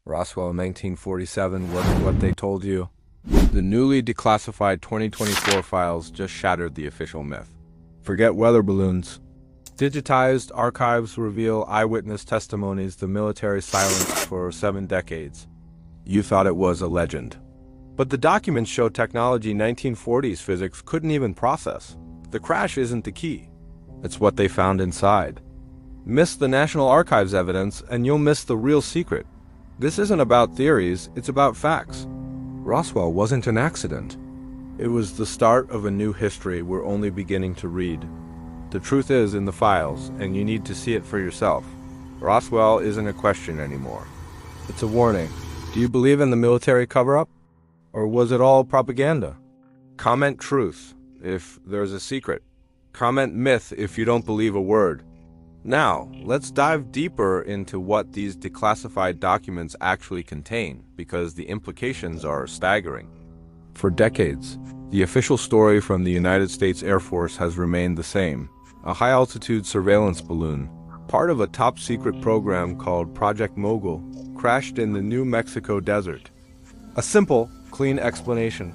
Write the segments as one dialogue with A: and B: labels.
A: Roswell in 1947 wasn't what they told you. The newly declassified 2024 files just shattered the official myth. Forget weather balloons. Digitized archives reveal eyewitness testimonies the military silenced for 7 decades. You thought it was a legend. But the documents show technology 1940s physics couldn't even process. The crash isn't the key. It's what they found inside. Miss the National Archives evidence and you'll miss the real secret. This isn't about theories, it's about facts. Roswell wasn't an accident. It was the start of a new history we're only beginning to read. The truth is in the files, and you need to see it for yourself. Roswell isn't a question anymore. It's a warning. Do you believe in the military cover-up? Or was it all propaganda? Comment truth if there's a secret. Comment myth if you don't believe a word. Now, let's dive deeper into what these declassified documents actually contain, because the implications are staggering. For decades, the official story from the United States Air Force has remained the same. A high-altitude surveillance balloon, part of a top-secret program called Project Mogul, crashed in the New Mexico desert. A simple, clean explanation.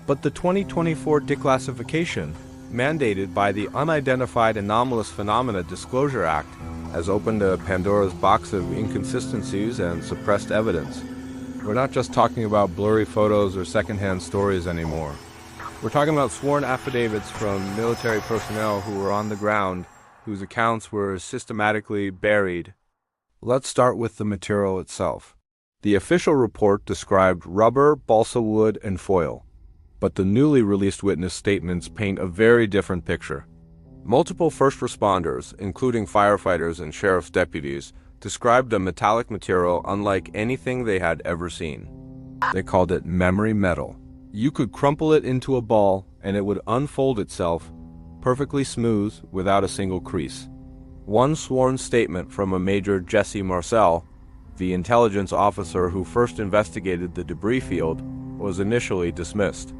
A: But the 2024 declassification, mandated by the Unidentified Anomalous Phenomena Disclosure Act, has opened a Pandora's box of inconsistencies and suppressed evidence. We're not just talking about blurry photos or secondhand stories anymore. We're talking about sworn affidavits from military personnel who were on the ground, whose accounts were systematically buried. Let's start with the material itself. The official report described rubber, balsa wood, and foil. But the newly released witness statements paint a very different picture. Multiple first responders, including firefighters and sheriff's deputies, described a metallic material unlike anything they had ever seen. They called it memory metal. You could crumple it into a ball and it would unfold itself, perfectly smooth without a single crease. One sworn statement from a Major Jesse Marcel, the intelligence officer who first investigated the debris field, was initially dismissed.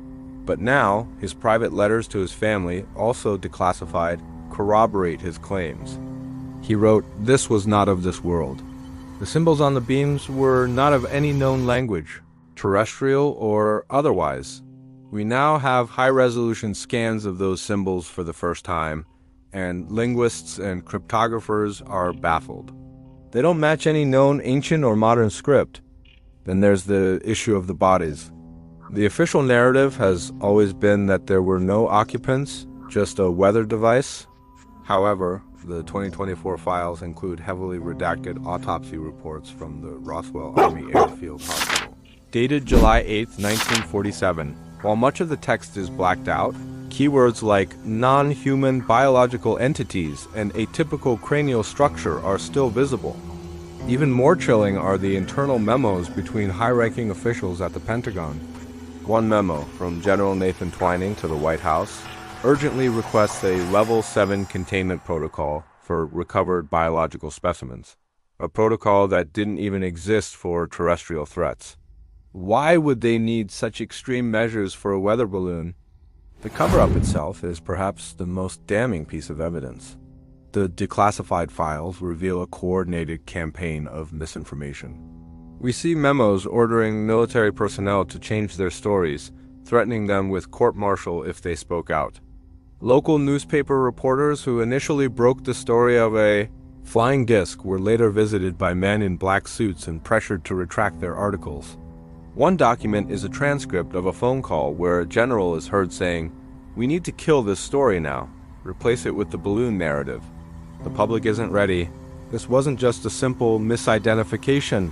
A: But now, his private letters to his family, also declassified, corroborate his claims. He wrote, "This was not of this world. The symbols on the beams were not of any known language, terrestrial or otherwise. We now have high-resolution scans of those symbols for the first time, and linguists and cryptographers are baffled. They don't match any known ancient or modern script." Then there's the issue of the bodies. The official narrative has always been that there were no occupants, just a weather device. However, the 2024 files include heavily redacted autopsy reports from the Roswell Army Airfield Hospital. Dated July 8, 1947. While much of the text is blacked out, keywords like non-human biological entities and atypical cranial structure are still visible. Even more chilling are the internal memos between high-ranking officials at the Pentagon. One memo from General Nathan Twining to the White House urgently requests a Level 7 containment protocol for recovered biological specimens, a protocol that didn't even exist for terrestrial threats. Why would they need such extreme measures for a weather balloon? The cover-up itself is perhaps the most damning piece of evidence. The declassified files reveal a coordinated campaign of misinformation. We see memos ordering military personnel to change their stories, threatening them with court-martial if they spoke out. Local newspaper reporters who initially broke the story of a flying disc were later visited by men in black suits and pressured to retract their articles. One document is a transcript of a phone call where a general is heard saying, "We need to kill this story now. Replace it with the balloon narrative. The public isn't ready. This wasn't just a simple misidentification.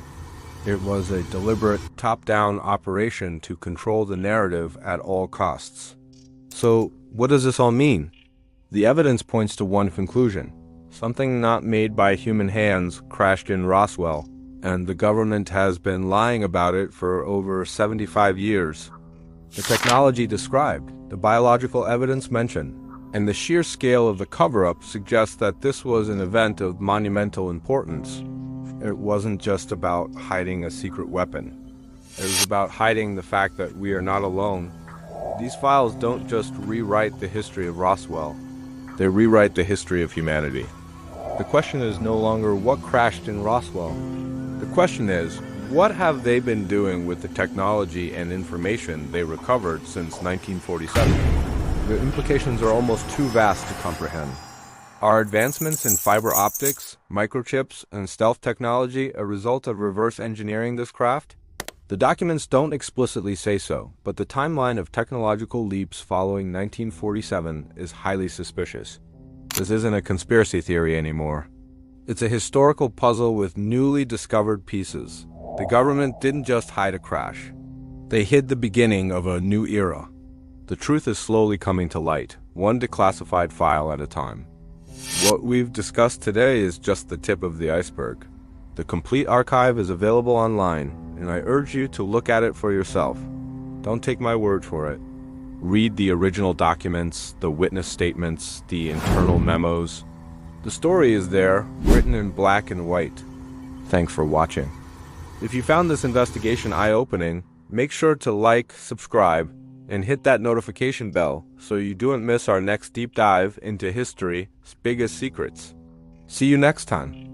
A: It was a deliberate top-down operation to control the narrative at all costs." So, what does this all mean? The evidence points to one conclusion. Something not made by human hands crashed in Roswell, and the government has been lying about it for over 75 years. The technology described, the biological evidence mentioned, and the sheer scale of the cover-up suggests that this was an event of monumental importance. It wasn't just about hiding a secret weapon. It was about hiding the fact that we are not alone. These files don't just rewrite the history of Roswell. They rewrite the history of humanity. The question is no longer what crashed in Roswell. The question is, What have they been doing with the technology and information they recovered since 1947? The implications are almost too vast to comprehend. Are advancements in fiber optics, microchips, and stealth technology a result of reverse engineering this craft? The documents don't explicitly say so, but the timeline of technological leaps following 1947 is highly suspicious. This isn't a conspiracy theory anymore. It's a historical puzzle with newly discovered pieces. The government didn't just hide a crash. They hid the beginning of a new era. The truth is slowly coming to light, one declassified file at a time. What we've discussed today is just the tip of the iceberg. The complete archive is available online, and I urge you to look at it for yourself. Don't take my word for it. Read the original documents, the witness statements, the internal memos. The story is there, written in black and white. Thanks for watching. If you found this investigation eye-opening, make sure to like, subscribe, and hit that notification bell so you don't miss our next deep dive into history's biggest secrets. See you next time.